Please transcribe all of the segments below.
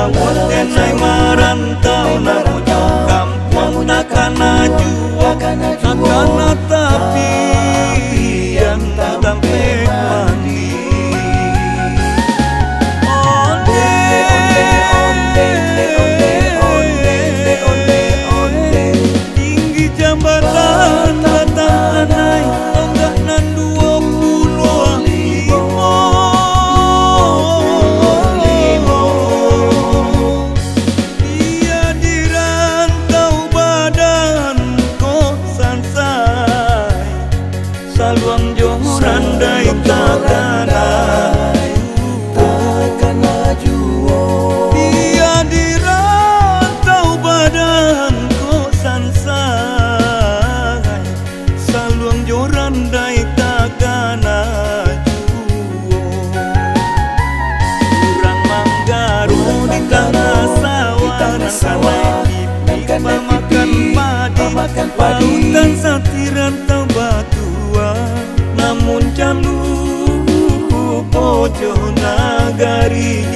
jauh tenai marantau na mojo kampung takana jua takana tapi yang tampe mandi tinggi jambatan batang anai tonggak nan 25 dia dirantau badan kok sansai saluang joran dai takana juo dia dirantau badan kok sansai saluang joran dai takana juo kurang manggaru di tanah sawah pipa makan padi lautan satiran tau batua namun jalu pojo nagari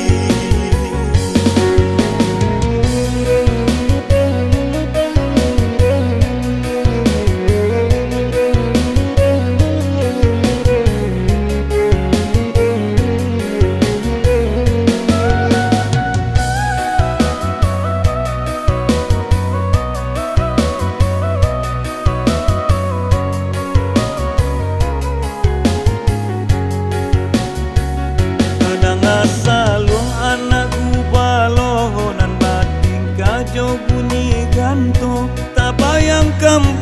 saluang anakku balonan bating kajo bunyi ganto tak bayang kampung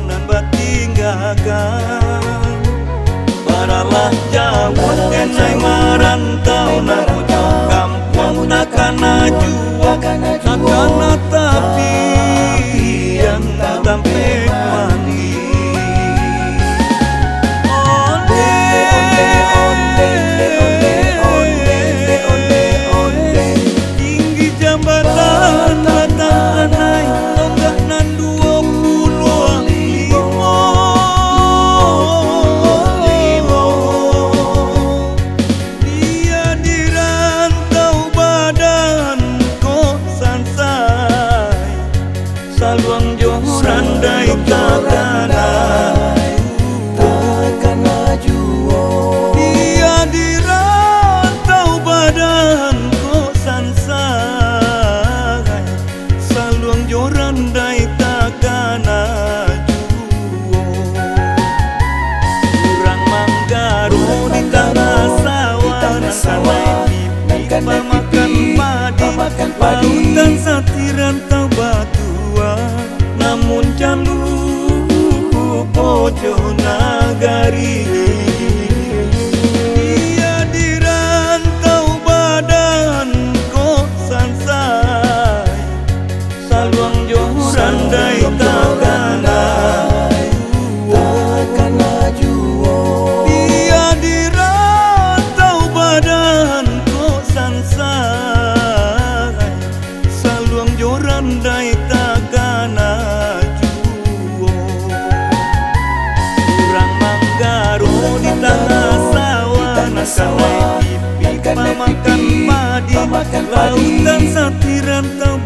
nan bating gagang baralah jauh tenai marantau na mojo kampung takana jua takana tapi yang tampe mandi tinggi jambatan batang anai tonggak nan 25 dia dirantau badan kok sansai saluang joran dai takana juo dia dirantau badan kok sansai saluang joran dai takana juo kurang manggaru di tanah sawah pipa makan padi lautan satiran tau batua namun jalu pojo nagari dia dirantau badan kok sansai saluang joran dai takana juo dia dirantau badan kok sansai saluang joran dai takana juo kurang manggaru di tanah sawah pipa makan padi lautan satiran tau